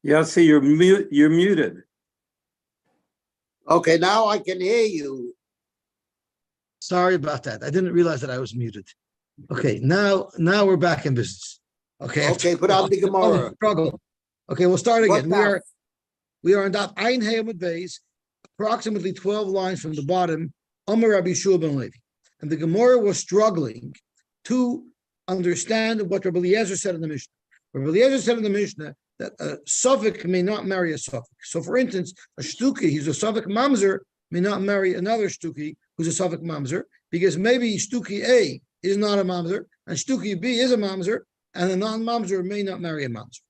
Yosy, you're muted. Okay, now I can hear you. Sorry about that. I didn't realize that I was muted. Okay, now we're back in business. Okay. Okay, put on the Gemara. Struggle. Okay, we'll start again. What We are on Daf Ein Hayamud Beis, approximately 12 lines from the bottom. Amar Rabbi Shua ben Levi, and the Gemara was struggling to understand what Rabbi Eliezer said in the Mishnah. Rabbi Eliezer said in the Mishnah that a suffix may not marry a suffix. So, for instance, a shtuki, he's a suffix mamzer, may not marry another shtuki who's a suffix mamzer, because maybe shtuki A is not a mamzer, and shtuki B is a mamzer, and a non-mamzer may not marry a mamzer.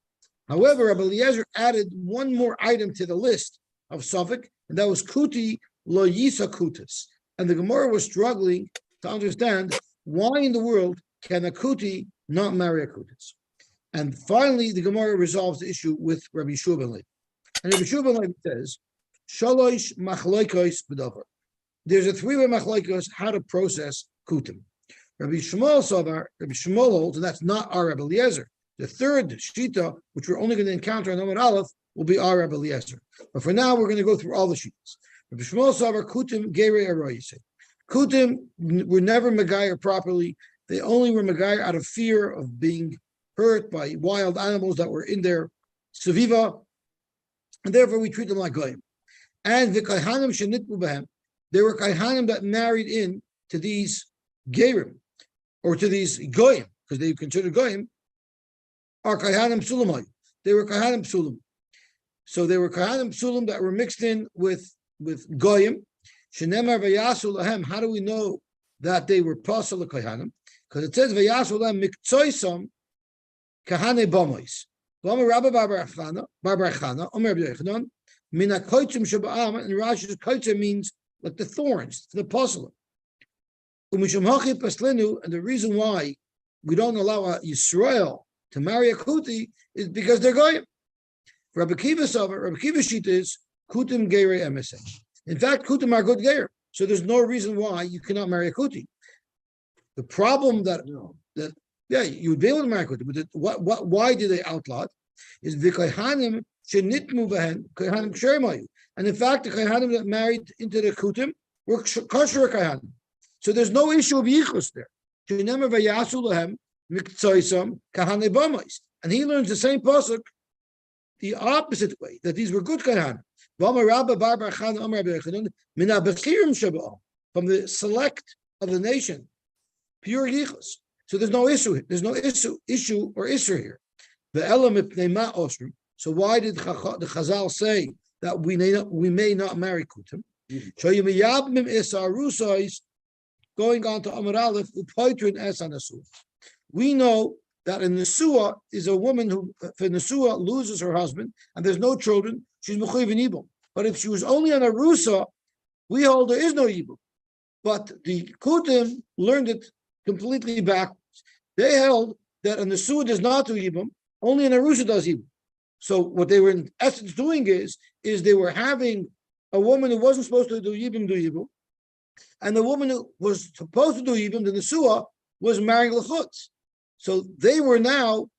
However, Rabbi Eliezer added one more item to the list of suffix, and that was kuti lo yisa kutas. And the Gemara was struggling to understand why in the world can a kuti not marry a kutas. And finally, the Gemara resolves the issue with Rabbi Shua ben Levi. And Rabbi Shua ben Levi says, Shalosh machloikos b'davar. There's a three-way machloikos how to process kutim. Rabbi Shmuel holds, and that's not our Rabbi Eliezer. The third shita, which we're only going to encounter on Amud Aleph, will be our Rabbi Eliezer. But for now, we're going to go through all the shitas. Rabbi Shmuel Savar kutim gerei aroyise. Kutim were never megayer properly. They only were megayer out of fear of being hurt by wild animals that were in their seviva, and therefore we treat them like goyim. And the kaihanim shenitbu behem, there were kaihanim that married in to these gerim, or to these goyim, because they considered goyim, are kaihanim psulamai. They were kaihanim psulam. So they were kaihanim psulam that were mixed in with goyim. Shenemar vayasu lahem. How do we know that they were pasal kaihanim? Because it says vayasu lahem miktsoisam kahane bomois. V'amar Rabba Bar Chana, Omer Rabbi Yochanan, mina koitzim shaba'am, and Rashi's koitzim means like the thorns, the pasal. Umishum hachi paslenu, and the reason why we don't allow a Yisrael to marry a kuti is because they're goyim. Rabbi Kiva shita is kutim geirei MSH. In fact, kutim are good geir, so there's no reason why you cannot marry a kuti. The problem that you would be able to marry a kuti, but why did they outlaw it? Is v'kayhanim shenitmu behen kayhanim ksherimayu, and in fact, the kayhanim that married into the kutim were kosher kayhanim. So there's no issue of yichus there. Shenemer vayasu lahem miktsoisam kahane bomois, and he learns the same pasuk the opposite way, that these were good kaihanim. From the select of the nation, pure yichus. So there's no issue. There's no issue or issue here. The element ma osrim. So why did the Chazal say that we may not marry kutim? Going on to Amar Aleph, upoitrin es anasu. We know that a nesua is a woman who, if a nesua loses her husband and there's no children, she's mechuyev in yibum. But if she was only on a rusa, we hold there is no yibum. But the kutim learned it completely backwards. They held that a nesua does not do yibum, only an arusa does yibum. So what they were in essence doing is they were having a woman who wasn't supposed to do yibum, and the woman who was supposed to do yibum, the nesua, was marrying lechutz. So they were now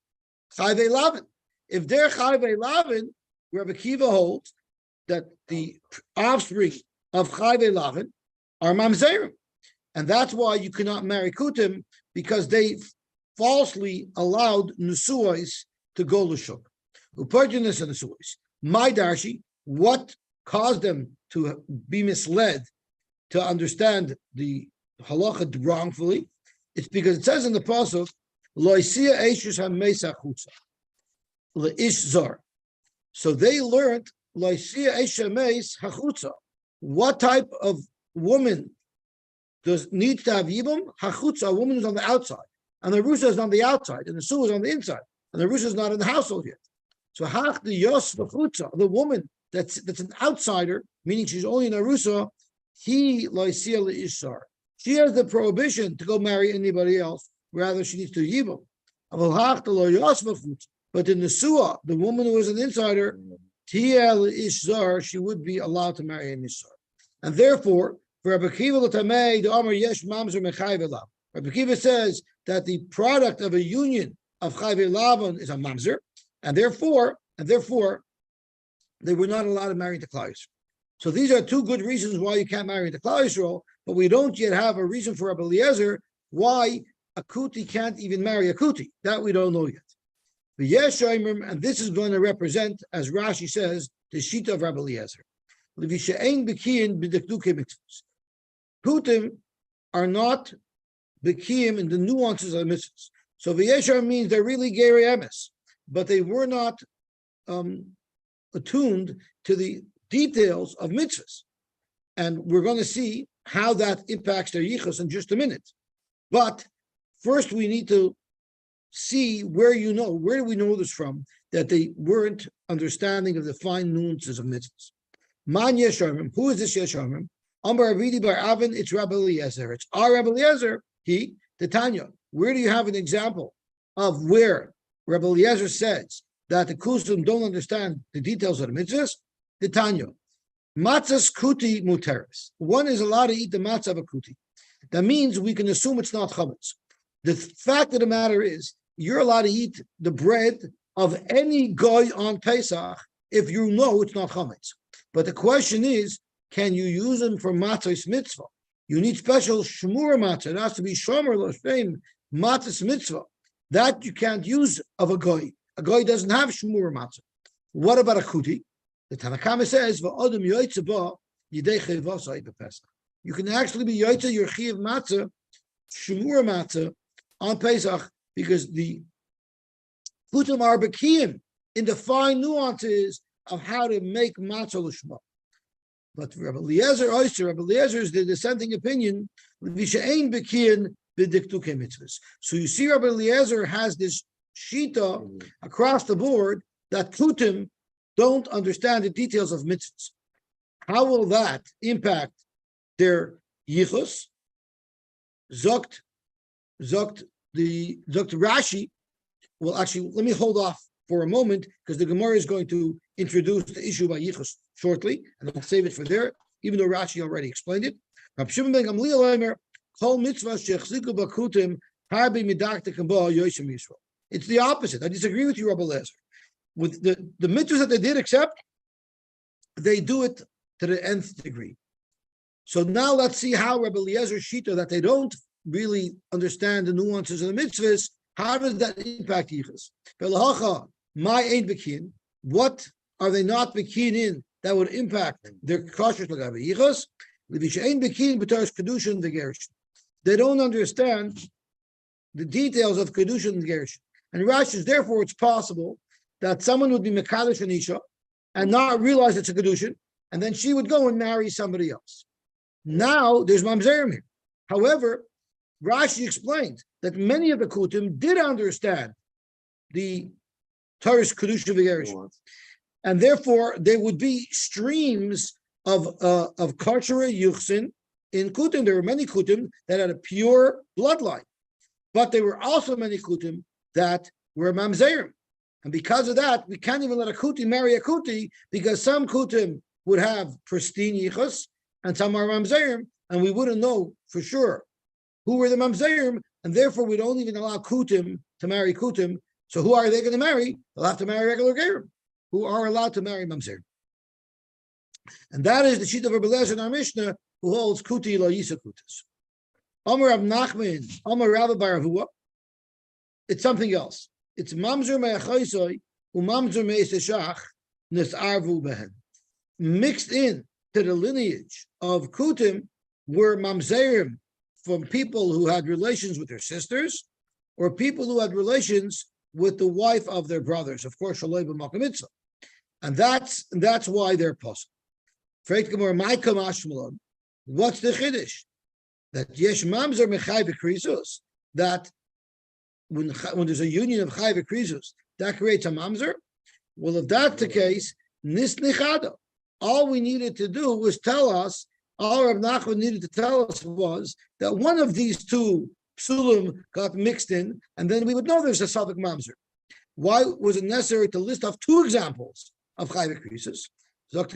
chayvei lavin. If they're chayvei lavin, Rabbi Kiva holds that the offspring of chayvei lavin are mamzerim, and that's why you cannot marry kutim, because they falsely allowed nesuos to go l'shuk. Upertinus and nesuos. My darshi, what caused them to be misled to understand the halacha wrongfully? It's because it says in the pasuk, loisia eishus hamesa chutza leish zar. So they learned loisia eisha meis hachutza. What type of woman needs to have yibum? Hachutza, a woman who's on the outside, and the rusa is on the outside, and the su is on the inside, and the rusa is not in the household yet. So hach the yos v'chutza, the woman that's an outsider, meaning she's only in a rusa, he loisia leish zar. She has the prohibition to go marry anybody else. Rather, she needs to yibum. But in the suah, the woman who is an insider, she would be allowed to marry an isar. And therefore, for Rabbi Kiva Rabbi Kiva says that the product of a union of chayvei lavan is a mamzer, and therefore, they were not allowed to marry into Klal Yisrael. So these are two good reasons why you can't marry into Klal Yisrael, but we don't yet have a reason for Rabbi Eliezer why a Kuti can't even marry a Kuti. That we don't know yet. The Yeshayim, and this is going to represent, as Rashi says, the Shita of Rabbi Eliezer. Kutim are not Bekiyim in the nuances of mitzvahs. So V'yeshar means they're really Gerei Emes, but they were not attuned to the details of mitzvahs. And we're going to see how that impacts their yichus in just a minute. But first we need to see where do we know this from, that they weren't understanding of the fine nuances of mitzvahs. Man Yesharmim, who is this Yesharmim? Amar Avidi bar Avin, it's Rabbi Eliezer. It's our Rabbi Eliezer, the Tanya. Where do you have an example of where Rabbi Eliezer says that the Kusim don't understand the details of the mitzvahs? The Tanya. Matzahs kuti muteris. One is allowed to eat the matzah of a kuti. That means we can assume it's not chametz. The fact of the matter is, you're allowed to eat the bread of any guy on Pesach if you know it's not chametz. But the question is, can you use them for matzah's mitzvah? You need special shmura matzah. It has to be shomer l'shem matzah's mitzvah. That you can't use of a goy. A goy doesn't have shmura matzah. What about a kuti? The Tanakama says, "V'odem yoytze ba yidei chayvasai b'Pesach." You can actually be yoytze your chiv matzah, shmura matzah on Pesach, because the kutim are bekiyim in the fine nuances of how to make matzah l'shma. But Rabbi Eliezer is the dissenting opinion. So you see, Rabbi Eliezer has this shita across the board that kutim don't understand the details of mitzvahs. How will that impact their yichus? Zokt Rashi. Well, actually, let me hold off for a moment, because the Gemara is going to introduce the issue about yichus shortly, and I'll save it for there, even though Rashi already explained it. Rabbi Shimon ben Gamliel kol mitzvah shechziku b'kutim harbi midaktikim ba Yosy Yisrael. It's the opposite. I disagree with you, Rabbi Eliezer. With the mitzvahs that they did accept, they do it to the nth degree. So now let's see how Rabbi Eliezer's shita, that they don't really understand the nuances of the mitzvahs, how does that impact yichus? My ain't bekin. What are they not bekin in that would impact their kosher l'gabe yichus? Ain't bekin b'taras Kiddushin v'Gerushin. They don't understand the details of Kiddushin and Gerushin. And Rashi says, therefore, it's possible that someone would be mekadosh an isha and not realize it's a Kiddushin, and then she would go and marry somebody else. Now there's mamzerim here. However, Rashi explained that many of the kutim did understand the Taurus Kiddushin v'Gerushin, and therefore there would be streams of kosher yuchsin in kutim. There were many kutim that had a pure bloodline, but there were also many kutim that were mamzerim, and because of that, we can't even let a kuti marry a kuti, because some kutim would have pristine yichus and some are mamzerim, and we wouldn't know for sure who were the mamzerim, and therefore we don't even allow kutim to marry kutim. So who are they going to marry? They'll have to marry regular gerim, who are allowed to marry mamzerim. And that is the sheet of Rabbi Eliezer in our Mishnah, who holds kuti lo yisa kutas. Amar Rav Nachman, Amar Rabbi bar Avua. It's something else. It's mamzer me'achaysoi u'mamzer me'eseshach nesarvu behen. Mixed in to the lineage of kutim were mamzerim from people who had relations with their sisters, or people who had relations with the wife of their brothers. Of course, shaloi b'makom mitzvah, and that's why they're possible. What's the chiddush? That yesh mamzer mechai v'krizus, that when there's a union of chai v'krizus, that creates a mamzer. Well, if that's the case, nis nichada. All we needed to do was tell us, all Rav Nachman needed to tell us was that one of these two psulim got mixed in, and then we would know there's a Safek mamzer. Why was it necessary to list off two examples of chai v'krizus? Because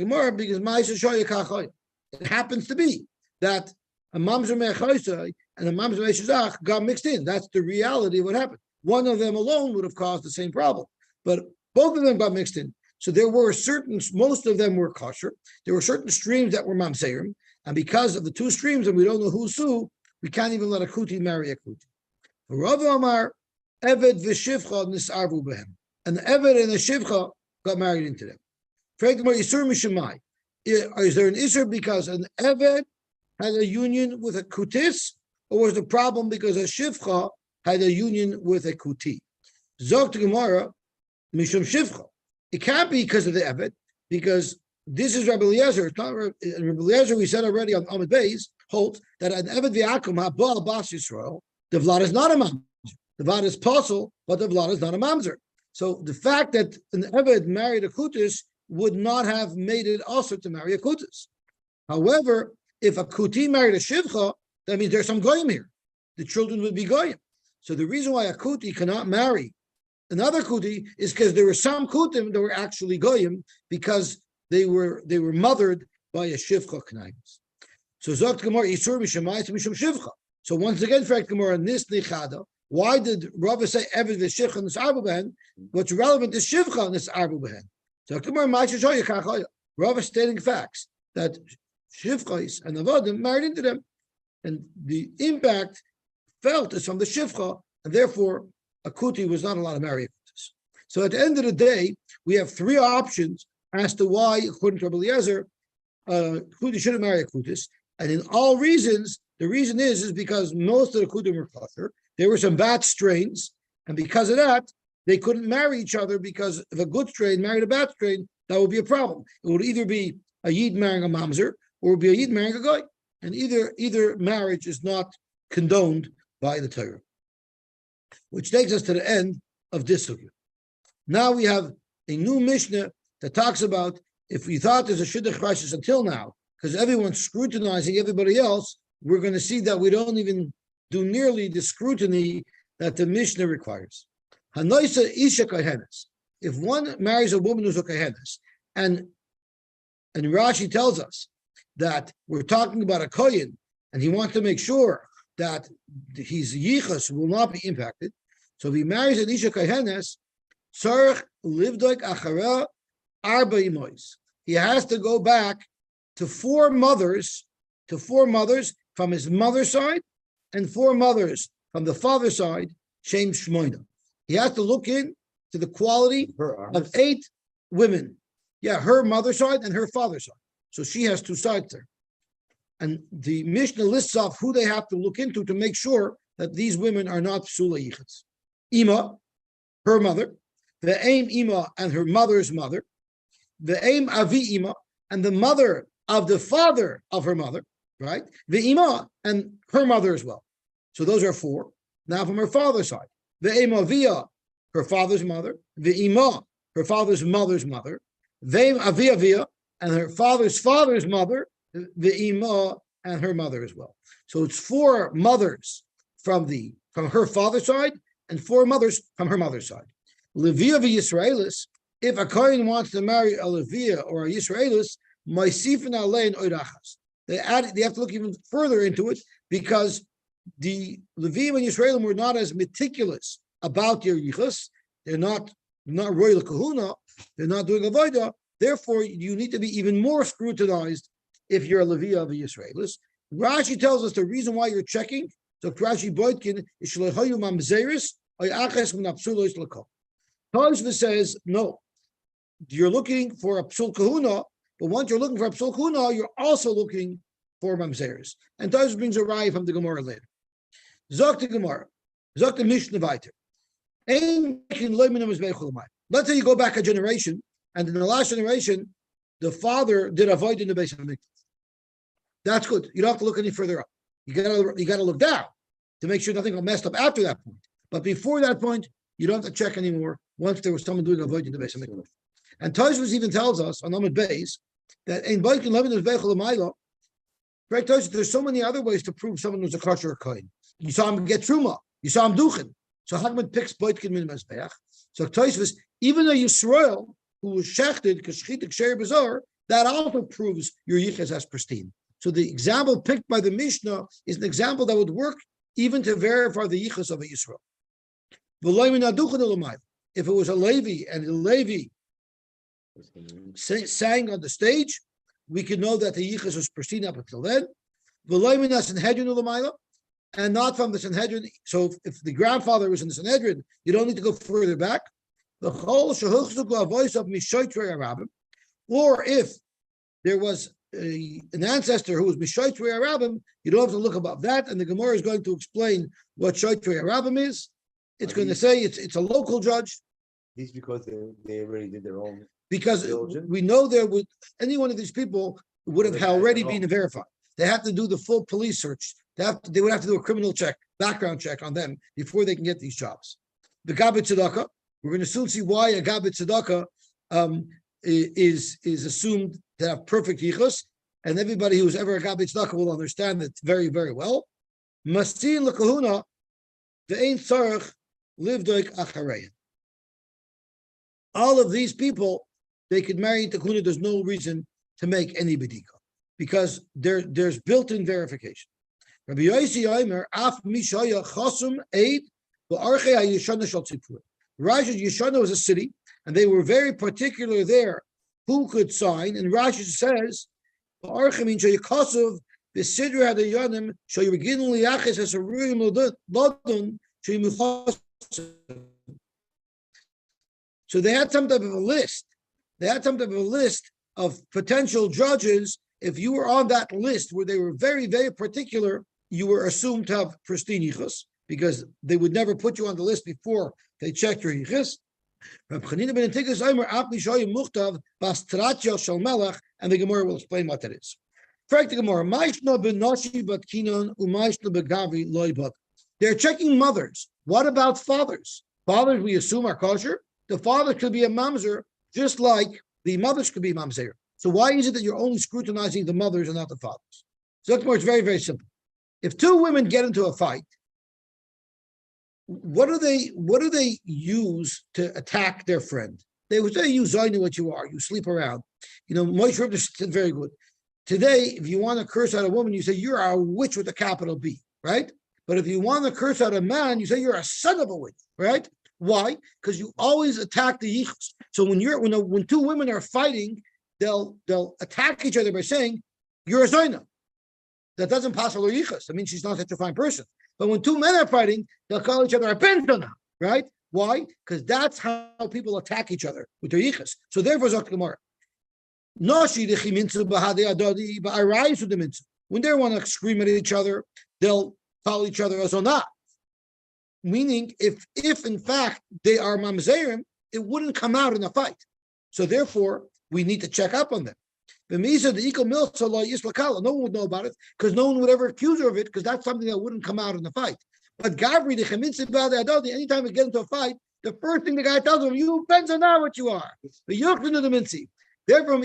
it happens to be that a mamzer me'achaysai and a mamzer me'eshazach got mixed in. That's the reality of what happened. One of them alone would have caused the same problem, but both of them got mixed in. So there were most of them were kosher. There were certain streams that were mamzerim, and because of the two streams, and we don't know who's who, we can't even let a kuti marry a kuti. Rav Amar, Eved v'shivcha nisarvu behem, and the Eved and the shivcha got married into them. Is there an isur because an Eved had a union with a kutis, or was the problem because a shivcha had a union with a kuti? Zok to Gemara, mishum shivcha. It can't be because of the Eved, because this is Rabbi Eliezer. It's not Rabbi Eliezer. We said already on Amud Beis holds that an Eved v'akum ha'bal bas Yisrael. The vlad is not a mamzer. The vlad is possible, but the vlad is not a mamzer. So the fact that an Eved married a kutis would not have made it also to marry a kutis. However, if a kuti married a shivcha, that means there's some goyim here. The children would be goyim. So the reason why a kuti cannot marry another kuti is because there were some kutim that were actually goyim because they were mothered by a shivcha k'naims. So Zokt Gemara Isur Mishamayit Mishum Shivcha. So once again, fact Gemara Nis Nichada. Why did Rava say Eved v'Shivcha Nis Arbu Behen? What's relevant is Shivcha Nis Arbu Behen. So Gemara Ma'ashoya Kachaya. Rava stating facts that Shivchais and Avodim married into them, and the impact felt is from the Shivcha, and therefore a kuti was not allowed to marry a kutis. So at the end of the day, we have three options as to why, according to Rabbi Eliezer, kuti shouldn't marry a kutis. And in all reasons, the reason is because most of the kutim were kosher. There were some bad strains, and because of that, they couldn't marry each other, because if a good strain married a bad strain, that would be a problem. It would either be a yid marrying a mamzer, or it would be a yid marrying a guy. And either marriage is not condoned by the Torah. Which takes us to the end of this sugya. Now we have a new Mishnah that talks about, if we thought there's a shidduch crisis until now, because everyone's scrutinizing everybody else, we're going to see that we don't even do nearly the scrutiny that the Mishnah requires. Hanoisa isha kohenes. If one marries a woman who's a kohenes, and Rashi tells us that we're talking about a kohen, and he wants to make sure that his yichus will not be impacted. So if he marries an isha kohenes, tzarich livdoik achara arba imois. He has to go back to four mothers from his mother's side, and four mothers from the father's side, Shem Shmoina. He has to look in to the quality of 8 women. Yeah, her mother's side and her father's side. So she has 2 sides there. And the Mishnah lists off who they have to look into to make sure that these women are not psula yichas. Ima, her mother, the aim Ima and her mother's mother, the aim Avi Ima and the mother of the father of her mother, right? The Ima and her mother as well. So those are 4. Now from her father's side, the aim Avia, her father's mother, the Ima, her father's mother's mother, the aim Avia and her father's mother, the Ima and her mother as well. So it's 4 mothers from her father's side and 4 mothers from her mother's side. Levia v'Yisraelis, if a Kohen wants to marry a Levia or a Yisraelis, Ma'isifin alein oirachas. They have to look even further into it, because the Levim and Yisraelim were not as meticulous about their yichus. They're not royal kahuna. They're not doing avodah. Therefore, you need to be even more scrutinized if you're a Levi of a Yisraelis. Rashi tells us the reason why you're checking. So Rashi Boitkin is shlechayu mamzeris oyaches min apsulos lakol. Tashva says no. You're looking for a psul kahuna. But once you're looking for a psul kahuna, you're also looking for mamzeris. And Tashva brings a raya from the Gemara later. Zok the Gemara, Zok the Mishnah weiter. Let's say you go back a generation, and in the last generation, the father did avoid in the base of the mikvah. That's good. You don't have to look any further up. You gotta look down to make sure nothing got messed up after that point. But before that point, you don't have to check anymore. Once there was someone doing avoid in the base of the mikvah. And Tashvus even tells us on Amud Beis that in Baikin Levin is Beichel Amaila. Right, Tashvus, there's so many other ways to prove someone was a kosher or kohen. You saw him get truma. You saw him duchen. So Hagman picks Boitkin min Mezbeach. So Tashvus, even though Yisrael, who was shechted because shechitik sher bazar, that also proves your yichus as pristine. So the example picked by the Mishnah is an example that would work even to verify the yichus of a Yisrael. If it was a Levi and the Levi sang on the stage, we can know that the yichus was pristine up until then. And not from the Sanhedrin. So if the grandfather was in the Sanhedrin, you don't need to go further back. Or if there was an ancestor who was Mishoitrei Arabim, you don't have to look above that. And the Gemara is going to explain what Shoitrei Arabim is. It's going to say it's a local judge. This because they already did their own. Because diligence? we know there would any one of these people would have already been verified. They have to do the full police search. They would have to do a criminal check, background check on them before they can get these jobs. The Gabit Tzedakah, we're going to soon see why a Gabit Tzedakah is assumed to have perfect yichus, and everybody who's ever a Gabit Tzedakah will understand it very, very well. Masin lekahuna ve'ein tzarich livdoik acharein. All of these people, they could marry into kahuna. There's no reason to make any bedika because there's built-in verification. Rabbi Yosy Omer af mishaya chasum eid v'archei hayishana shel tzipur. Rashi Yeshana was a city, and they were very particular there who could sign. And Rashi says, "V'archei min shayikasuv v'sidra hadayanim shayirgin liachis esaruyim lodun shayimuchas." So they had some type of a list. They had some type of a list of potential judges. If you were on that list where they were very, very particular, you were assumed to have pristine yichus because they would never put you on the list before they checked your yichus. And the Gemara will explain what that is. They're checking mothers. What about fathers? Fathers, we assume, are kosher. The father could be a mamzer, just like the mothers could be mamzer. So why is it that you're only scrutinizing the mothers and not the fathers? So it's very, very simple. If two women get into a fight, what do they use to attack their friend? They would say, "You Zainu what you are. You sleep around." Moshe Rabbeinu said very good. Today, if you want to curse out a woman, you say you're a witch with a capital B, right? But if you want to curse out a man, you say you're a son of a witch, right? Why? Because you always attack the yichus. So when two women are fighting, they'll attack each other by saying you're a Zainu. That doesn't pass her yichus. I mean, she's not such a fine person. But when two men are fighting, they'll call each other a benzona, right? Why? Because that's how people attack each other with their yichus. So therefore, Zok Gemara. When they want to scream at each other, they'll call each other a zonah. Meaning, if in fact they are mamzerim, it wouldn't come out in a fight. So therefore, we need to check up on them. No one would know about it because no one would ever accuse her of it because that's something that wouldn't come out in the fight. But Gavri, anytime we get into a fight, the first thing the guy tells him, "You bends are not what you are." Therefore,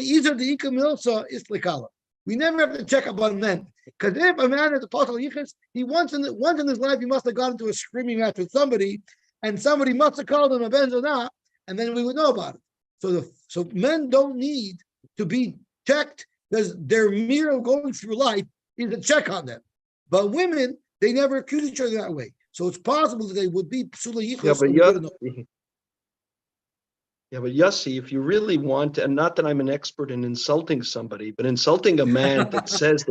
we never have to check up on men because if a man is a possible yichus, he once in his life he must have got into a screaming match with somebody, and somebody must have called him a ben zonah, and then we would know about it. So men don't need to be checked because their mere going through life is a check on them. But women, they never accuse each other that way. So it's possible that they would be psula yichus. Yeah, but Yosy, if you really want, and not that I'm an expert in insulting somebody, but insulting a man that says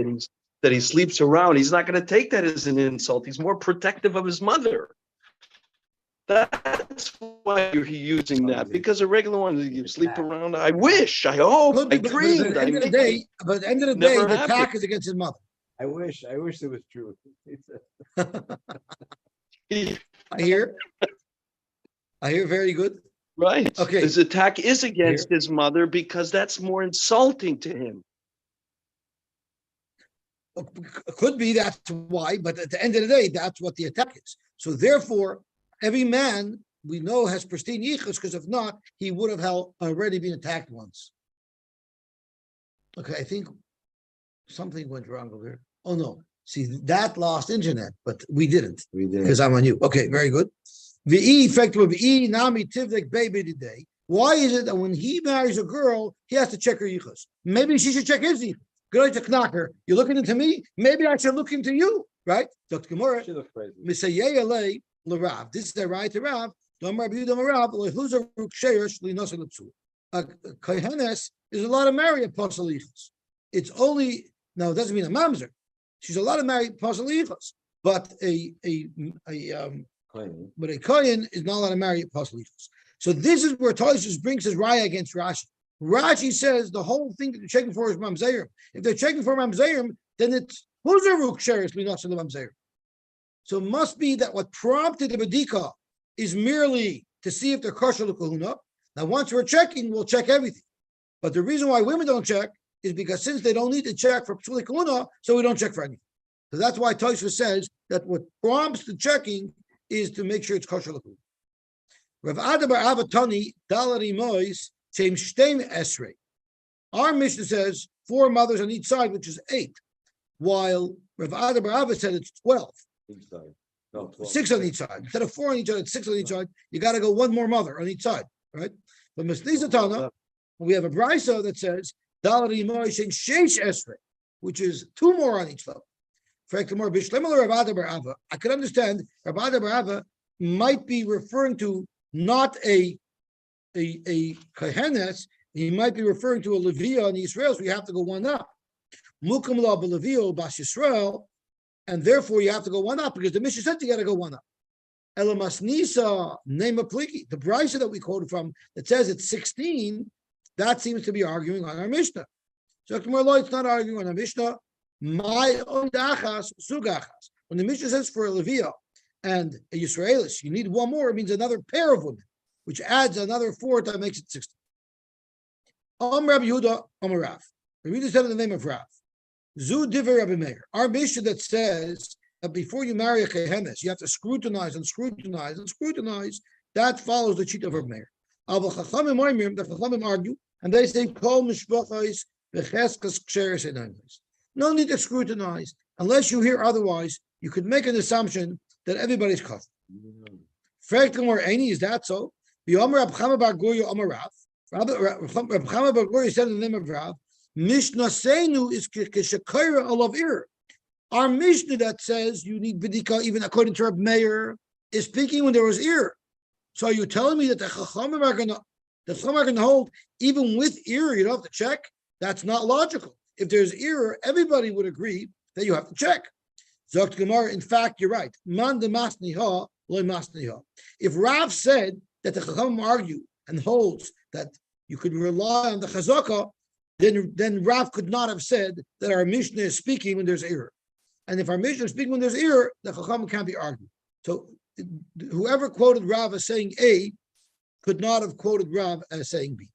that he sleeps around, he's not going to take that as an insult. He's more protective of his mother. That's why you're using that, because a regular one, you sleep around. I wish, I hope, I dreamed. But at the end of the day, the attack is against his mother. I wish it was true. I hear very good. Right. Okay. His attack is against his mother because that's more insulting to him. Could be that's why, but at the end of the day, that's what the attack is. So therefore, every man we know has pristine yichus, because if not, he would have already been attacked once. Okay, I think something went wrong over here. Oh no, see that lost internet, but we didn't because I'm on you. Okay, very good. The effect of nami tivlik baby today. Why is it that when he marries a girl, he has to check her yichus? Maybe she should check his yichus. Good to knock her. You're looking into me. Maybe I should look into you, right? Dr. Gemara. This is the right to Rav. kohenes is allowed to marry a pasalichos. It's only now. It doesn't mean a mamzer. She's allowed to marry pasalichos, but a kohen is not allowed to marry a pasalichos. So this is where Tosfos brings his raya against Rashi. Rashi says the whole thing that they're checking for is mamzerim. If they're checking for mamzerim, then it's huzaruk sheres linachshel mamzerim. So it must be that what prompted the bedika is merely to see if they're kosher l'kahuna. Now, once we're checking, we'll check everything. But the reason why women don't check is because since they don't need to check for psuli kahuna, so we don't check for anything. So that's why Tosfos says that what prompts the checking is to make sure it's kosher l'kahuna. Rav Ada bar Ava Tani Dalari Mois Shem Shteim Esrei. Our Mishnah says 4 mothers on each side, which is 8, while Rav Ada bar Ava said it's 12. Each side. No, 12. 6 on each side. Instead of 4 on each side, it's 6 on each side. You got to go 1 more mother on each side, right? But Mishnah Tana, we have a brisa that says Dalari Mois Shem Sheish Esrei, which is 2 more on each level. I could understand Rav Ada bar Ava might be referring to not a kohenes, he might be referring to a Leviah in Israel, so you have to go 1 up. Mukam la b'Leviah bas Yisrael, and therefore you have to go 1 up because the Mishnah said you got to go 1 up. Elamas Nisa name a pliki. The brisa that we quoted from that says it's 16, that seems to be arguing on our Mishnah. So it's not arguing on our Mishnah. My own dachas sugachas. When the Mishnah says for a Leviah and a Yisraelis, you need 1 more, it means another pair of women, which adds another 4 that makes it 16. Rabbi Yehuda, Rav. The reader said in the name of Rav. Zu diver Rabbi Meir. Our Mishnah that says that before you marry a kehenes, you have to scrutinize and scrutinize and scrutinize. That follows the cheat of Rabbi Meir. The Chachamim argue, and they say, Kol mishpachos becheskas ksheres einayos. No need to scrutinize. Unless you hear otherwise, you could make an assumption that everybody's covered. Frankly, or any is that so? The Omer Rab Chama bar Goya Omer Rav. Rab Chama bar Goya said in the name of Rav, Mishnah Seinu is keshakira alav ir. Our Mishnah that says you need bidika even according to Rab Meir is speaking when there was ir. So are you telling me that the Chachamim are going to hold even with ir you don't have to check? That's not logical. If there's error, everybody would agree that you have to check. Zokt Gemara, in fact, you're right. Man de masniha, loy masniha. If Rav said that the Chachamim argue and holds that you could rely on the chazaka, then Rav could not have said that our Mishnah is speaking when there's error. And if our Mishnah is speaking when there's error, the Chachamim can't be argued. So whoever quoted Rav as saying A could not have quoted Rav as saying B.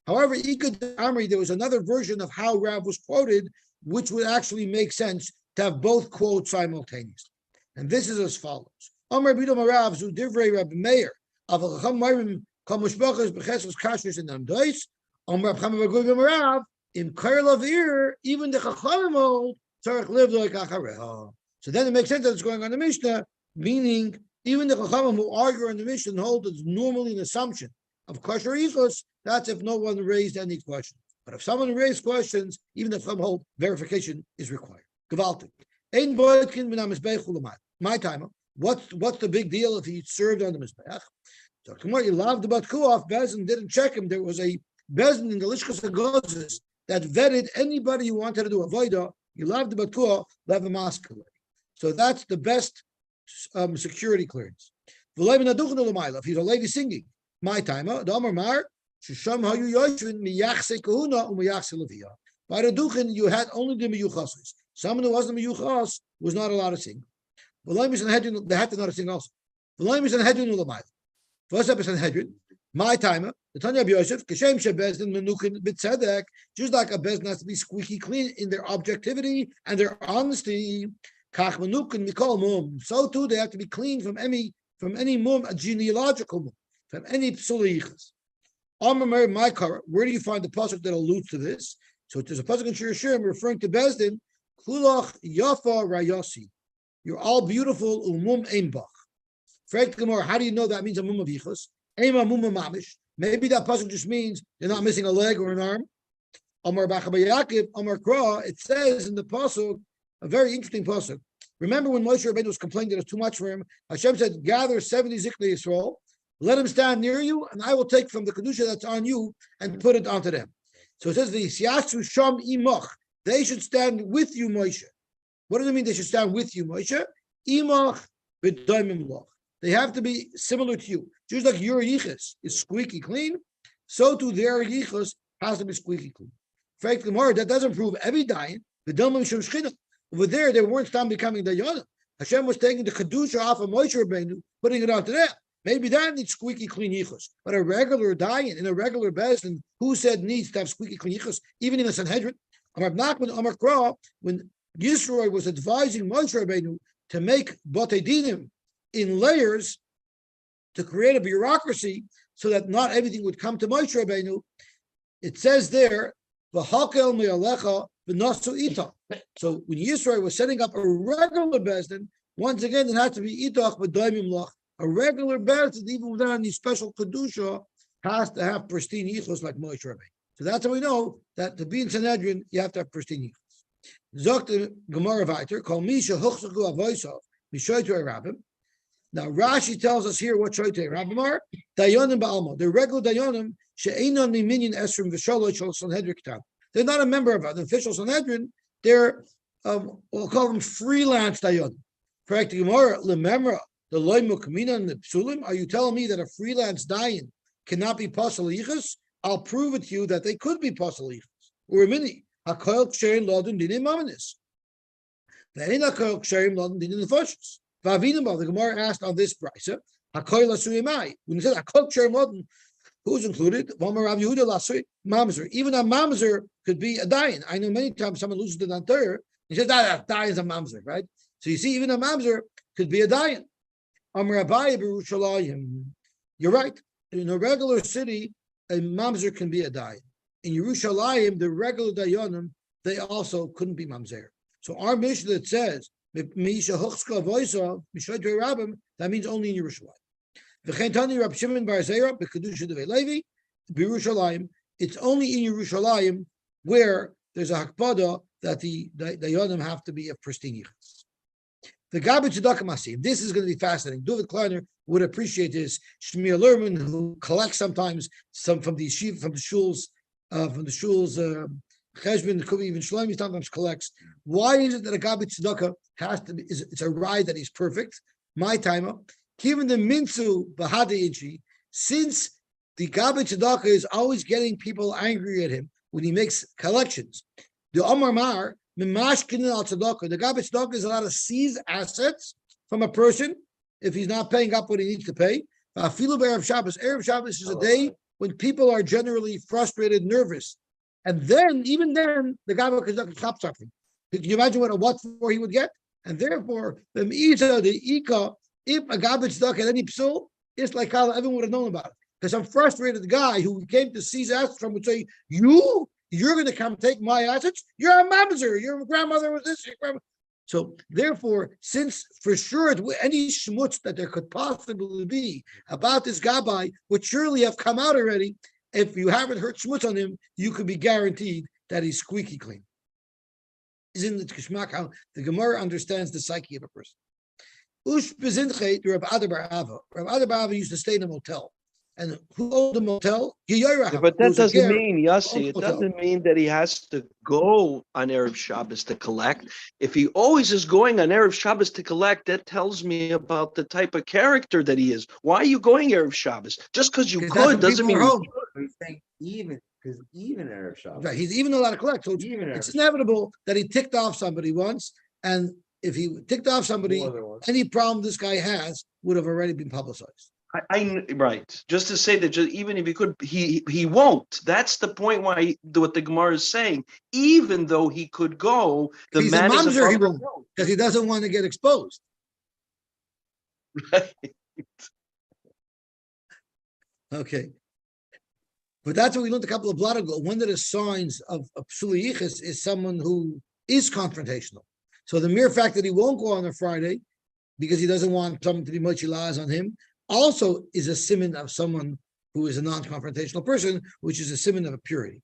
However, there was another version of how Rav was quoted, which would actually make sense to have both quotes simultaneously. And this is as follows. Amar Bidom Rav zu divrei Rabbi Meir, aval chacham marim kol mishpachos b'chesos kashrus and amdois. Amar Rab Chama bar Goya Rav in kair lavir, even the chachamim hold tzarich live like achareh. So then it makes sense that it's going on the Mishnah, meaning even the chachamim who argue on the Mishnah hold that it's normally an assumption of kosher ichos. That's if no one raised any questions. But if someone raised questions, even if some hold, verification is required. Gewaltig. My time. What's the big deal if he served on the mizbeach? So tomorrow you loved about Kuaf. Bezin didn't check him. There was a Bezin in the Lishkas Agozis that vetted anybody who wanted to do a voida. You loved about Kuaf, have a mask away. So that's the best security clearance. If he's a lady singing, my time. The Amar Mar. By the Duchen, you had only the miyuchasos. Someone who wasn't miyuchas was not allowed to sing. They had to know to sing also. First episode, my timer, the Tanya of Yosef, Kashem Shebezdin Menuchin Bitzedek, just like a bezdin has to be squeaky clean in their objectivity and their honesty. Kach Menuchin Mikol Mum. So too, they have to be clean from any mum, a genealogical mum, from any psulichas. My car. Where do you find the pasuk that alludes to this? So there's a pasuk in Shir Shirim referring to Bezdin. Kulach Yafa Rayasi. You're all beautiful. Umum Einbach. Frank Gemara, how do you know that means a mum of yichus? Ema mum mamish. Maybe that pasuk just means you're not missing a leg or an arm. Amar Bachabayakib, Amar Kra. It says in the pasuk a very interesting pasuk. Remember when Moshe Rabbeinu was complaining that it was too much for him? Hashem said, "Gather 70 Ziknei Yisrael." Let him stand near you, and I will take from the kedusha that's on you and put it onto them. So it says the Siyasu Sham Imach. They should stand with you, Moshe. What does it mean they should stand with you, Moshe? Imach b'daimim loch. They have to be similar to you. Just like your yichus is squeaky clean, so too their yichus has to be squeaky clean. In fact, Gemara, that doesn't prove every dayan. The damim shem shchina. Over there, they weren't still becoming dayanim. Hashem was taking the kedusha off of Moshe Rabbeinu, putting it onto them. Maybe that needs squeaky clean yichus. But a regular dayan in a regular bezin, who said needs to have squeaky clean yichus, even in a Sanhedrin? Amar Nachman, Amar Kra, when Yisroel was advising Moshe Rabbeinu to make Batei Dinim in layers to create a bureaucracy so that not everything would come to Moshe Rabbeinu, it says there, V'hakel me'alecha v'nasu ita. So when Yisroel was setting up a regular bezdin, once again it had to be itach v'daimim lach. A regular bezdin, even without any special kedusha, has to have pristine yichus like Moshe Rabbeinu. So that's how we know that to be in Sanhedrin, you have to have pristine yichus. Zogt the Gemara Viter, called Misha Huchzaku Avoisov, Mishoytei Rabbim. Now Rashi tells us here what Shoytei Rabbim are. Dayonim Ba'alma, the regular Dayonim, She'enon Miminion Esrim V'Sholosh Shol Sanhedrin K'tam. They're not a member of an official Sanhedrin. They're, we'll call them freelance Dayonim. Correct the Gemara, Lememra, the Loimu Kamina and the Psulim. Are you telling me that a freelance Dayan cannot be Pasal Yichus? I'll prove it to you that they could be Pasal Yichus. Or a mini. HaKoyel Ksherim Lodin Dinim Mamanis. Ve'ein HaKoyel Ksherim Lodin Dinim Nefoshes. V'avinam, the Gemara asked on this brisa, HaKoyel Asuyimai. When it says HaKoyel Ksherim Lodin, who's included? V'amar Rav Yehuda Lasui Mamzer. Even a Mamzer could be a dayan. I know many times someone loses the Nantur, he says that dayan is a Mamzer, right? So you see, even a Mamzer could be a dayan. Amar Abaye B'Yerushalayim. You're right. In a regular city, a Mamzer can be a dayan. In Yerushalayim, the regular dayanim, they also couldn't be mamzer. So our mission that says that means only in Yerushalayim. It's only in Yerushalayim where there's a hakpada that the dayanim have to be of pristine yichus. The Gabi Tzedakah Masim. This is going to be fascinating. David Kleiner would appreciate this. Shmuel Lerman, who collects sometimes some from the yeshiva, from the shuls. Cheshbon, could be even Shlomi sometimes collects. Why is it that a Gabi Tzedakah has to be? It's a ride that he's perfect. My timer, given the Minzu Bahadi Inchi, since the Gabi Tzedakah is always getting people angry at him when he makes collections. The Omar Mar, Mimashkin al Tzedakah, the Gabi Tzedakah is allowed to seize assets from a person if he's not paying up what he needs to pay. Erev Shabbos is a day when people are generally frustrated, nervous. And then, even then, the Gabi Tzedakah stops suffering. Can you imagine what for he would get? And therefore, the Ika, if a Gabi Tzedakah had any psul, it's like how everyone would have known about it. Because some frustrated guy who came to seize assets from would say, you're going to come take my assets? You're a mamzer. Your grandmother was this. So therefore, since for sure any shmutz that there could possibly be about this Gabai would surely have come out already, if you haven't heard shmutz on him, you could be guaranteed that he's squeaky clean. Isn't it kishmak how the Gemara understands the psyche of a person? Ush bezinche, Rav Adar Bar Ava. Rav Adar Bar Ava used to stay in a motel. And who owned the motel? Yeah, but that doesn't mean, Yosy, it doesn't mean that he has to go on Erev Shabbos to collect. If he always is going on Erev Shabbos to collect, that tells me about the type of character that he is. Why are you going Erev Shabbos? Just because you could doesn't mean He's saying even Erev Shabbos. Right, he's even allowed to collect. So it's inevitable that he ticked off somebody once, and if he ticked off somebody, any problem this guy has would have already been publicized. Right. Just to say that even if he could, he won't. That's the point why what the Gemara is saying. Even though he could go, the man is a he won't, because he doesn't want to get exposed. Right. Okay. But that's what we learned a couple of blot ago. One of the signs of Psuli Yichus is someone who is confrontational. So the mere fact that he won't go on a Friday because he doesn't want someone to be mochi laws on him also is a siman of someone who is a non-confrontational person, which is a siman of a purity.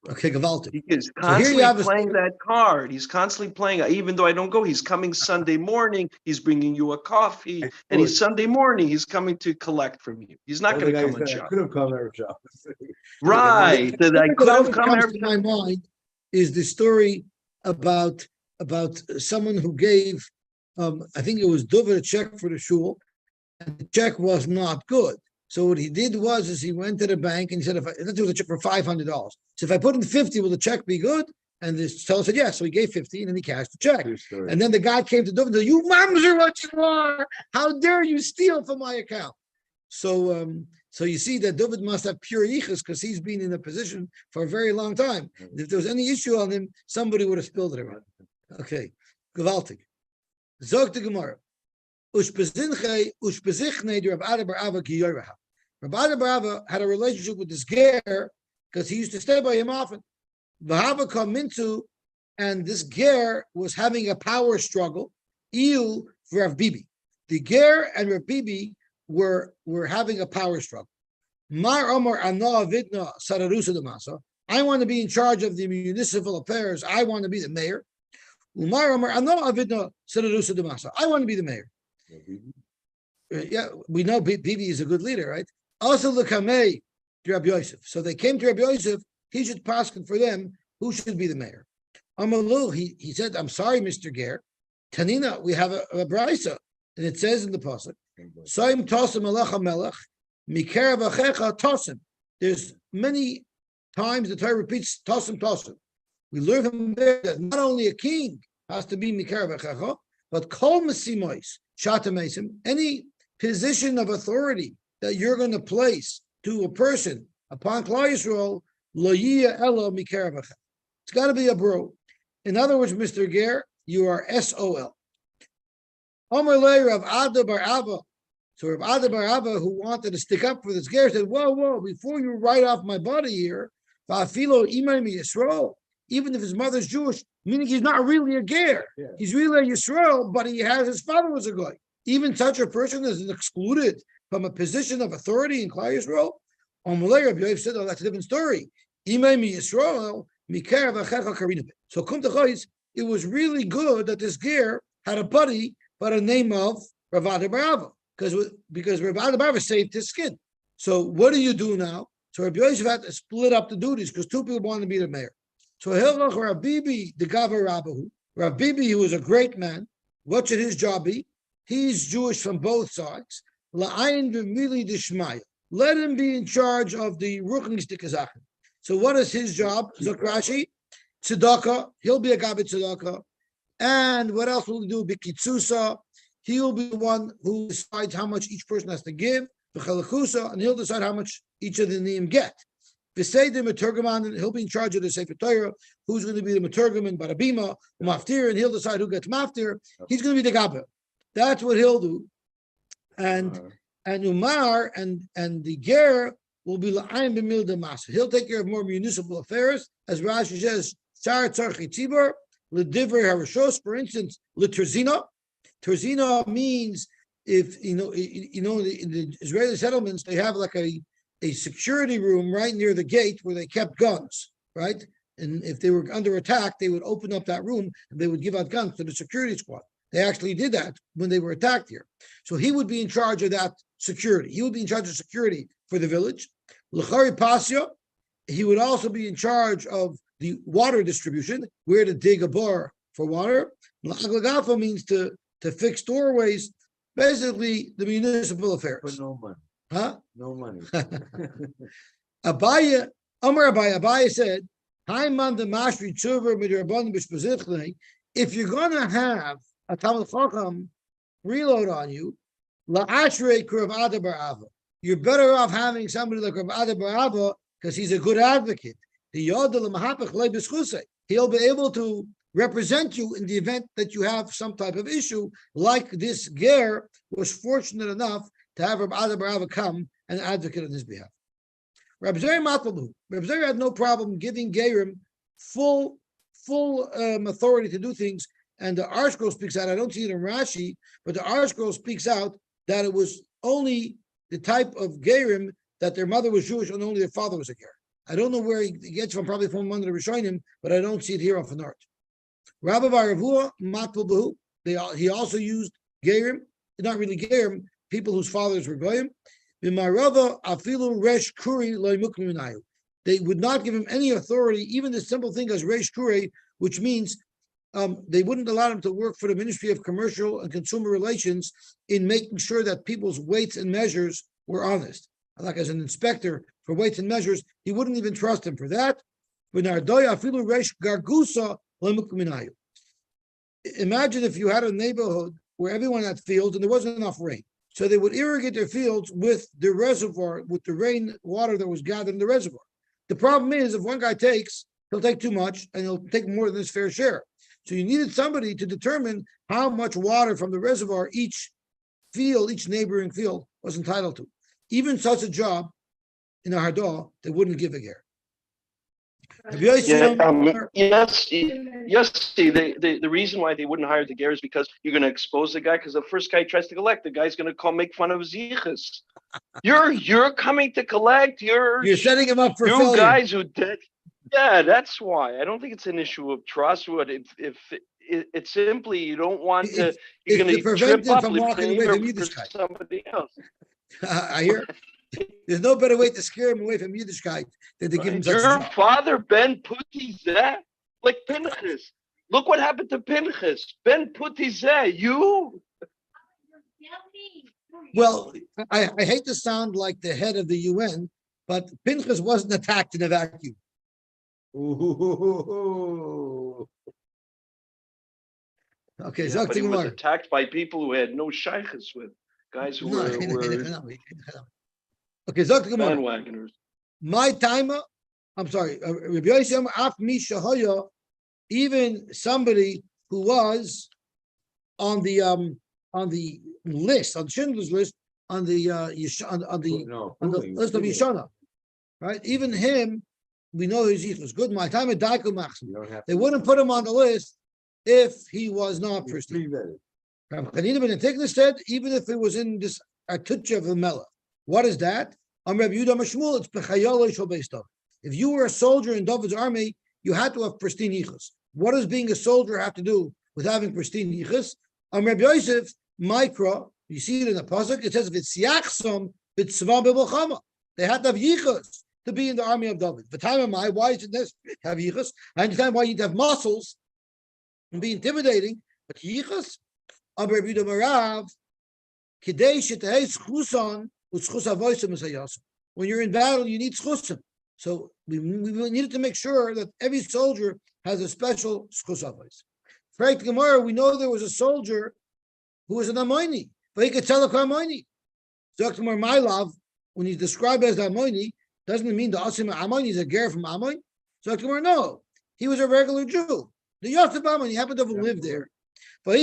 Okay, Gavaltic. He is So here you constantly have a playing story- that card. He's constantly playing. Even though I don't go, he's coming Sunday morning. He's bringing you a coffee, and he's Sunday morning. He's coming to collect from you. He's not going to come on I Shabbos. could have come every Shabbos. Right. That I That could have always come comes every to my mind is the story about someone who gave, I think it was Dover, a check for the shul, and the check was not good. So what he did is he went to the bank and he said, let's do the check for $500. So if I put in 50, will the check be good? And the teller said yes. So he gave 50 and then he cashed the check. True story. And then the guy came to Dover and said, "You mamzer what you are! How dare you steal from my account?" So so you see that David must have pure yichus because he's been in a position for a very long time. If there was any issue on him, somebody would have spilled it around. Okay, gewaltig. Zog the Gemara. Ushpezichne Rav Ada bar Ava ki yoraha. Rav Ada bar Ava had a relationship with this ger because he used to stay by him often. Vahava come into, and this ger was having a power struggle. Iu for Rav Bibi. The ger and Rav Bibi were having a power struggle. Mar Omar Anah Vidna Sararusa Damasa. I want to be in charge of the municipal affairs. I want to be the mayor. Umar Omar Anah Vidna Sararusa Damasa. I want to be the mayor. Yeah, we know Bibi is a good leader, right? Also the Kamei to Rabbi Yosef. So they came to Rabbi Yosef. He should paskin for them who should be the mayor. Amalu, he said, "I'm sorry, Mr. Ger. Tanina, we have a brisa, and it says in the pasuk, Soim tosim alecha melech, mikerav achecha tosim." There's many times the Torah repeats tosim tosim. We learn from there that not only a king has to be mikerav achecha, but kol mesimois shatamesim, any position of authority that you're going to place to a person upon Klal Yisrael, lo yiyeh elo mikerav achecha. It's got to be a bro. In other words, Mr. Ger, you are SOL. Omer le Rav Ada bar Ava. So Rav Ada bar Ava, who wanted to stick up for this ger, said, whoa, before you write off my body here, va'afilo imay mi Yisrael, even if his mother's Jewish, meaning he's not really a ger. Yeah. He's really a Yisrael, but he has his father was a guy. Even such a person is excluded from a position of authority in Klal Yisrael. Omer le Rav Yosef said, that's a different story. Imay mi Yisrael, mikerav achecha karinabit. So kum t'chayis, it was really good that this ger had a buddy by the name of Rav Ada bar Ava, because Rav Ada bar Ava saved his skin. So what do you do now? So Rabbi Yosef had to split up the duties because two people wanted to be the mayor. So Hilchach Rav Bibi the Gava Rabbahu, Rav Bibi, who was a great man, what should his job be? He's Jewish from both sides. La'ayin v'mili d'shmaya. Let him be in charge of the Ruchnis d'Kazachim. So what is his job? Zok Rashi, tzedakah. He'll be a Gabi tzedakah. And what else will he do? Bikitzusa. He will be the one who decides how much each person has to give. V'chalakusa, and he'll decide how much each of the Neim get. V'seidim Meturgaman, and he'll be in charge of the Sefer Torah. Who's going to be the Meturgaman, Barabima, Maftir, and he'll decide who gets Maftir. He's going to be the Gabi. That's what he'll do. And Umar and the Ger will be la'ayim b'mil demas. He'll take care of more municipal affairs, as Rashi says. Tzar tzarchi tzibur l'divrei harashos. For instance, l'terzina. Terzina means if in the Israeli settlements they have like a security room right near the gate where they kept guns, right? And if they were under attack, they would open up that room and they would give out guns to the security squad. They actually did that when they were attacked here. So he would be in charge of that security. He would be in charge of security for the village. L'chari pasya, he would also be in charge of the water distribution, where to dig a bore for water. L'chaglagafa means to fix doorways, basically the municipal affairs. But no money. Huh? No money. Abaya said, if you're going to have a Talmid Chacham reload on you, you're better off having somebody like Rav Ada bar Ava because he's a good advocate. He'll be able to represent you in the event that you have some type of issue, like this ger was fortunate enough to have Rav Ada bar Ava come and advocate on his behalf. Reb Zeri Matlabu. Reb Zeri had no problem giving Gerim full authority to do things, and the ArScroll speaks out. I don't see it in Rashi, but the ArScroll speaks out that it was only the type of Gerim that their mother was Jewish and only their father was a ger. I don't know where he gets from, probably from one of the Rishonim, but I don't see it here on Fanart. Rabbi Baravua, Matbul Bahu, he also used Gerim, not really Gerim, people whose fathers were Goyim. B'marava afilu resh kuri lo yimuknu minayu. They would not give him any authority, even the simple thing as resh kuri, which means they wouldn't allow him to work for the Ministry of Commercial and Consumer Relations in making sure that people's weights and measures were honest. Like as an inspector for weights and measures, he wouldn't even trust him for that. Imagine if you had a neighborhood where everyone had fields and there wasn't enough rain. So they would irrigate their fields with the reservoir, with the rain water that was gathered in the reservoir. The problem is if one guy takes, he'll take too much and he'll take more than his fair share. So you needed somebody to determine how much water from the reservoir each field, each neighboring field was entitled to. Even such a job in a Hardah, they wouldn't give a ger. Yes. See, the reason why they wouldn't hire the ger is because you're going to expose the guy. Because the first guy tries to collect, the guy's going to come make fun of his yichus. You're coming to collect. You're setting him up for you failure. Guys who did. Yeah, that's why. I don't think it's an issue of trust. If it's simply you don't want to, you're going to trip up from walking away from Yiddishkeit. Somebody else. I hear. There's no better way to scare him away from Yiddishkeit than to give him such a Your job. father Ben Putizeh, like Pinchas. Look what happened to Pinchas. Ben Putizeh, you. Well, I hate to sound like the head of the UN, but Pinchas wasn't attacked in a vacuum. Ooh. Okay, Yeah, but he was attacked by people who had no shaykhs with guys who were okay, Dr. Gemara. bandwagoners. My timer, I'm sorry, Rabbi Yosy af mi shahaya, even somebody who was on the list, on Schindler's list, on the list of Yeshana, right? Even him, we know his yichus good. My time at Daiku Maxim. They wouldn't put him on the list if he was not pristine. Rabbi Chanina ben Antikna said, even if it was in this Artucha of the Mela. What is that? Rabbi Yehuda Mashmuel, it's Bechayolo Shal Beis David. If you were a soldier in David's army, you had to have pristine yichus. What does being a soldier have to do with having pristine yichus? Rabbi Yosef, Mikra, you see it in the pasuk. It says, if it's yachsam, it's tzva b'milchama. They had to have yichus to be in the army of David. The time of my, why is it necessary to have yichus? I understand why you need to have muscles and be intimidating, but yichus. When you're in battle, you need schusim. So we needed to make sure that every soldier has a special schus avois. Frank Gemara, we know there was a soldier who was an Amoini, but he could tell a Amoini. Dr. My love, when he's described as Amoini, doesn't mean the Asim Amoini is a ger from Amoin. So Dr. No, he was a regular Jew. The Yosef Amoini happened to have lived there. My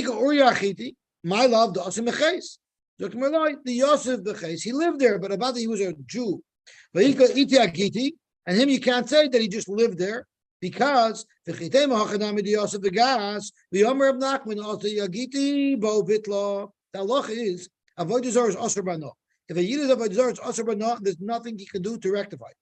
love, the Asim Beches. The Yosef Beches, he lived there, but about that he was a Jew. And him, you can't say that he just lived there because the halacha is avodah zarah is asur b'no. If a yid is avodah zarah, it's asur b'no. There's nothing he can do to rectify it.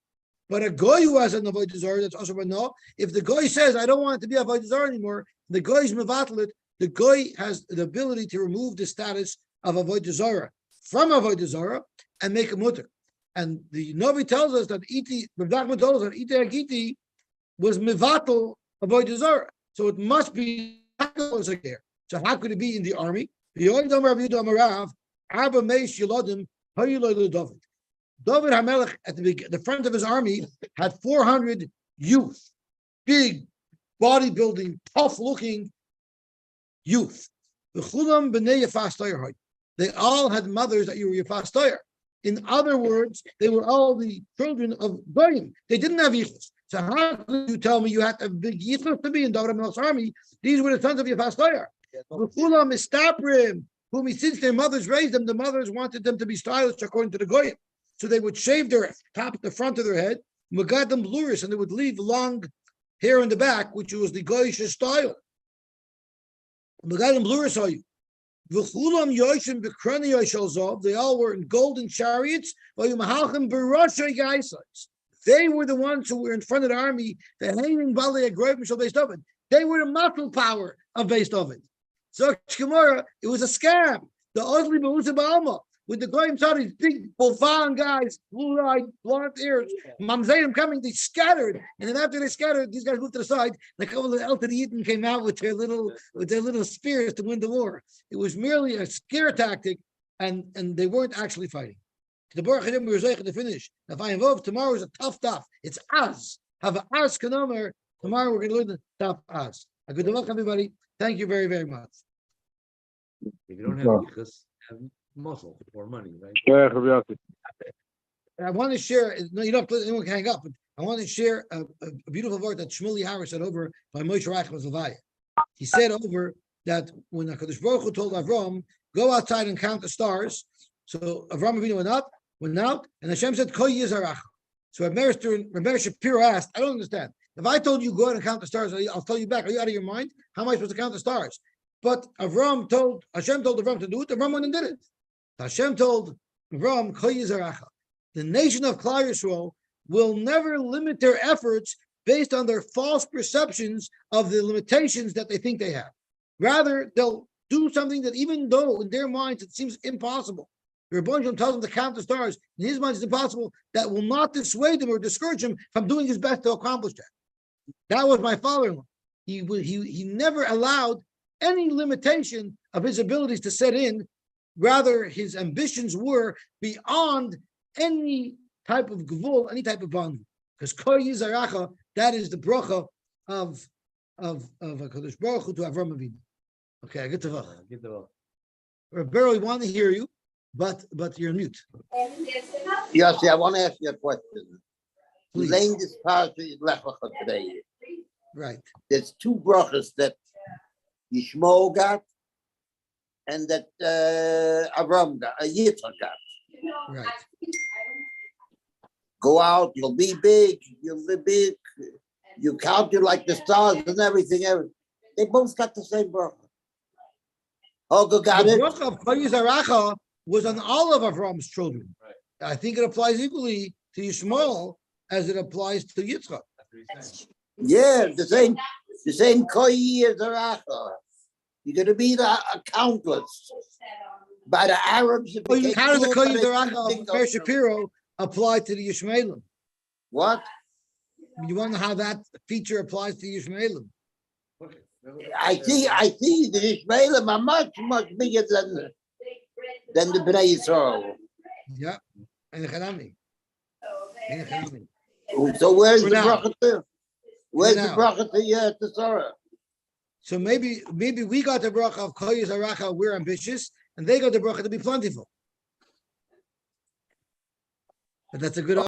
But a goy who has an avodah zarah that's asur b'no, if the goy says, "I don't want it to be avodah zarah anymore," the goy is mevatel it. The goy has the ability to remove the status of avodah zarah from avodah zarah and make a mutter. And the Novi tells us that Rav Nachman told us that Iti Agiti was mevatel avodah zarah. So it must be there. So how could it be in the army? David HaMelech at the front of his army had 400 youth, big, bodybuilding, tough-looking youth. They all had mothers that you were Yafas. In other words, they were all the children of Goyim. They didn't have yichus. So how could you tell me you had to have big yichus to be in David HaMelech's army? These were the sons of Yafas. Whom since their mothers raised them, the mothers wanted them to be stylish according to the Goyim. So they would shave their top, the front of their head, Magadim Bluris, and they would leave long hair in the back, which was the Goyish style. Magadim Bluris are you. They all were in golden chariots. They were the ones who were in front of the army. The hanging Balei Agroim Shal Beis David. They were the muscle power of Beis David. So Gemara, it was a scam. The Ozli Berusa Ba'alma with the Goyim saw these big Bulfan guys, blue-eyed, blonde ears, Mamzayim coming, they scattered, and then after they scattered, these guys moved to the side. Like a couple of Elton Eden came out with their little spears to win the war. It was merely a scare tactic, and they weren't actually fighting. The Baruch Hashem, we were to finish. If I involve tomorrow is a tough stuff. It's Az. Have an Az Kanomer. Tomorrow we're going to learn the tough Az. A good luck, everybody. Thank you very, very much. If you don't have yichus, have muscle or money, right? I want to share, no, you don't have to, anyone can hang up, but I want to share a beautiful word that Shmuley Harris said over by Moshe Reichman's Levaya. He said over that when HaKadosh Baruch Hu told Avram, go outside and count the stars. So Avram Avinu went out, and Hashem said, Ko Yizaracha. So Rabbi Shapiro asked, I don't understand. If I told you go out and count the stars, I'll tell you back. Are you out of your mind? How am I supposed to count the stars? But Hashem told Avram to do it. Avram went and did it. Hashem told Avram, Ko Yizaracha. The nation of Klal Yisrael will never limit their efforts based on their false perceptions of the limitations that they think they have. Rather, they'll do something that even though in their minds it seems impossible, the Rebbe tells them to count the stars, in his mind it's impossible, that will not dissuade him or discourage him from doing his best to accomplish that. That was my father-in-law. He never allowed any limitation of his abilities to set in. Rather, his ambitions were beyond any type of gvul, any type of bond. Because Kol Yizaracha, that is the bracha of HaKadosh Baruch Hu to Avram Avinu. Okay, I get to Vach. Roberto, we want to hear you, but you're on mute. Yosy, I want to ask you a question. Please. Laying this parasha is Lech Lecha today. Right. There's two brachas that Yishmael got and that Avram got, Yitzchak got. Right. Go out, you'll be big, you count you like the stars and everything. They both got the same bracha. Olga got The it. bracha of Kol Yizaracha was on all of Avram's children. Right. I think it applies equally to Yishmael as it applies to Yitzchak. Yeah, the same Kol Yizaracha. You're going to be the countless. By the Arabs, it became How does the Kol two, but Yizaracha of Rabbi Shapiro apply to the Yishmaelim? What? You want to know how that feature applies to Yishmaelim? I see the Ishmaelim are much bigger than the Bnei Yisrael. Yeah, and the Chanami. So where's For the now. bracha to? Where's For the now. bracha to Torah? So maybe we got the bracha of Kol Yizaracha, we're ambitious, and they got the bracha to be plentiful. But that's a good